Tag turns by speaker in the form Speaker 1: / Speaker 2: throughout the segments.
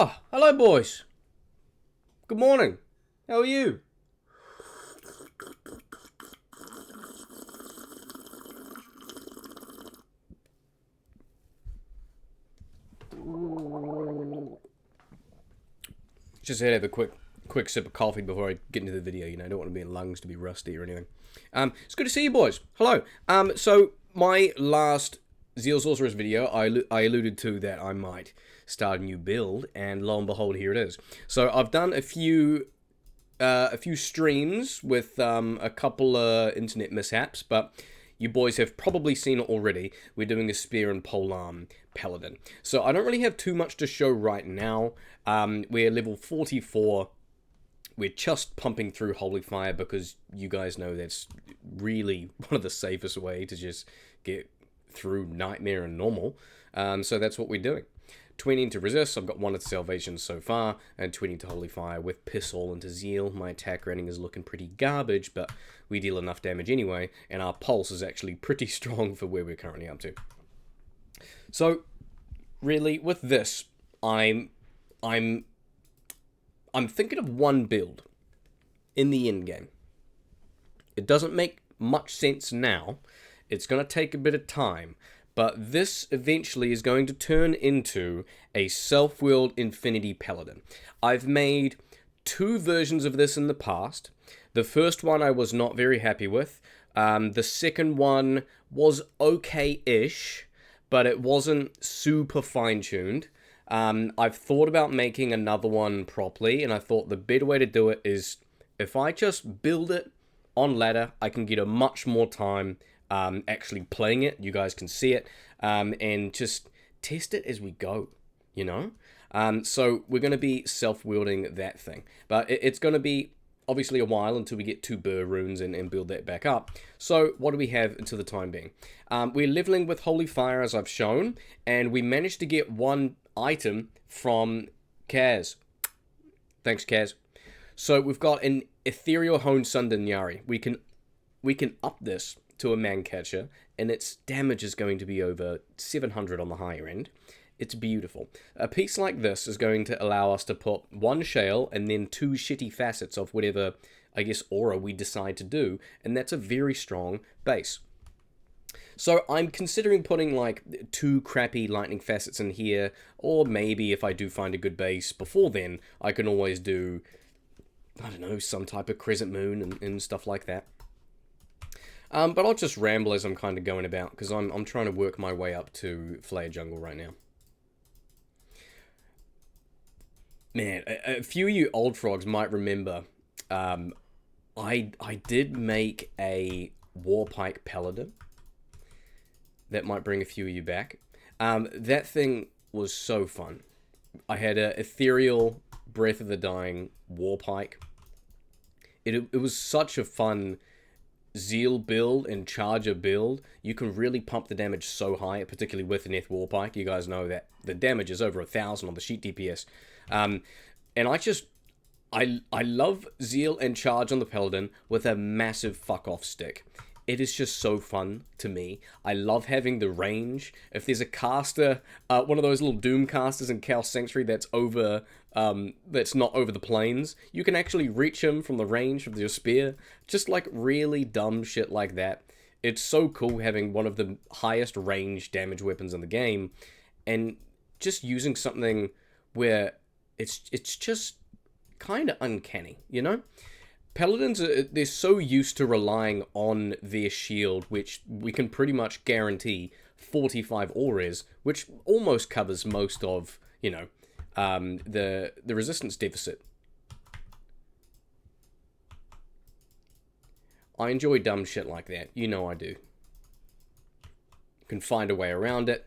Speaker 1: Oh, hello boys. Good morning. How are you? Just had to have a quick sip of coffee before I get into the video. You know, I don't want my lungs to be rusty or anything. It's good to see you boys. Hello. So my last Zeal Sorceress video, I alluded to that I might start a new build, and lo and behold, here it is. So I've done a few streams with a couple internet mishaps, but you boys have probably seen it already. We're doing a Spear and Polearm Paladin. So I don't really have too much to show right now. We're level 44. We're just pumping through Holy Fire because you guys know that's really one of the safest way to just get through Nightmare and Normal. So that's what we're doing. 20 into Resist, I've got 1 at Salvation so far, and 20 into Holy Fire with Piss All into Zeal. My attack rating is looking pretty garbage, but we deal enough damage anyway, and our pulse is actually pretty strong for where we're currently up to. So, really, with this, I'm thinking of one build in the endgame. It doesn't make much sense now. It's going to take a bit of time. But this eventually is going to turn into a self-willed Infinity Paladin. I've made 2 versions of this in the past. The first one I was not very happy with. The second one was okay-ish, but it wasn't super fine-tuned. I've thought about making another one properly, and I thought the better way to do it is if I just build it on ladder, I can get a much more time actually playing it. You guys can see it, and just test it as we go, you know? So we're going to be self-wielding that thing. But it's going to be obviously a while until we get 2 Burr runes and build that back up. So what do we have until the time being? We're leveling with Holy Fire, as I've shown, and we managed to get 1 item from Kaz. Thanks, Kaz. So we've got an Ethereal Hone Sundanyari. We can up this to a Mancatcher, and its damage is going to be over 700 on the higher end. It's beautiful. A piece like this is going to allow us to put 1 shale and then 2 shitty facets of whatever, I guess, aura we decide to do, and that's a very strong base. So I'm considering putting like 2 crappy lightning facets in here, or maybe if I do find a good base before then, I can always do, I don't know, some type of crescent moon and stuff like that. But I'll just ramble as I'm kind of going about, because I'm trying to work my way up to Flare Jungle right now. Man, a few of you old frogs might remember, I did make a Warpike Paladin. That might bring a few of you back. That thing was so fun. I had a Ethereal Breath of the Dying Warpike. It was such a fun Zeal build and Charger build. You can really pump the damage so high, particularly with an Eth Warpike. You guys know that the damage is over 1,000 on the sheet DPS. And I love Zeal and Charge on the Paladin with a massive fuck-off stick. It is just so fun to me. I love having the range. If there's a caster, one of those little Doom casters in Chaos Sanctuary that's not over the plains, you can actually reach him from the range of your spear. Just like really dumb shit like that. It's so cool having one of the highest range damage weapons in the game, and just using something where it's just kind of uncanny, you know? Paladins, they're so used to relying on their shield, which we can pretty much guarantee 45 auras, which almost covers most of, you know, the resistance deficit. I enjoy dumb shit like that. You know I do. Can find a way around it.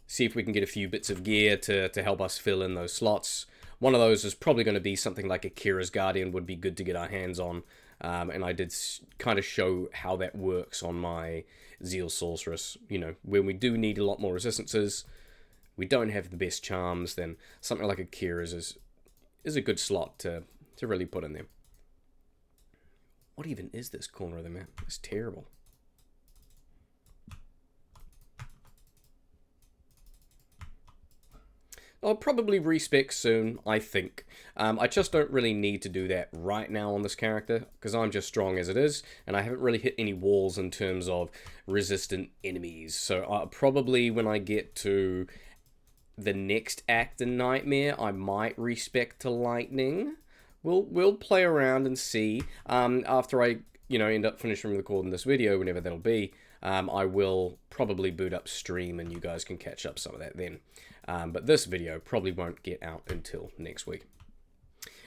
Speaker 1: See if we can get a few bits of gear to help us fill in those slots. One of those is probably going to be something like a Kira's Guardian, would be good to get our hands on. And I did kind of show how that works on my Zeal Sorceress. You know, when we do need a lot more resistances, we don't have the best charms, then something like a Kira's is a good slot to really put in there. What even is this corner of the map? It's terrible. I'll probably respec soon, I think. I just don't really need to do that right now on this character, because I'm just strong as it is, and I haven't really hit any walls in terms of resistant enemies. So probably when I get to the next act in Nightmare, I might respec to Lightning. We'll play around and see. After I end up finishing recording this video, whenever that'll be, I will probably boot up stream and you guys can catch up some of that then. But this video probably won't get out until next week.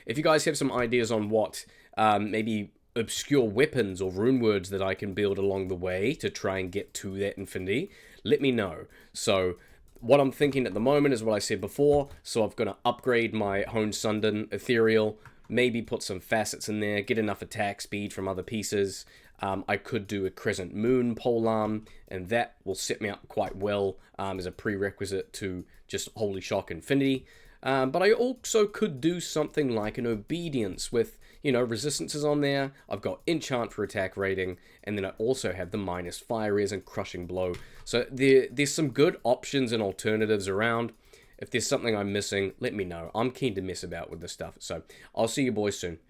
Speaker 1: If you guys have some ideas on what maybe obscure weapons or rune words that I can build along the way to try and get to that infinity, let me know. So what I'm thinking at the moment is what I said before. So I've got to upgrade my Hone Sundon Ethereal, maybe put some facets in there, get enough attack speed from other pieces. I could do a Crescent Moon polearm, and that will set me up quite well as a prerequisite to just Holy Shock Infinity. But I also could do something like an Obedience with, resistances on there. I've got Enchant for attack rating, and then I also have the minus Fire Res and Crushing Blow. So there's some good options and alternatives around. If there's something I'm missing, let me know. I'm keen to mess about with this stuff. So I'll see you boys soon.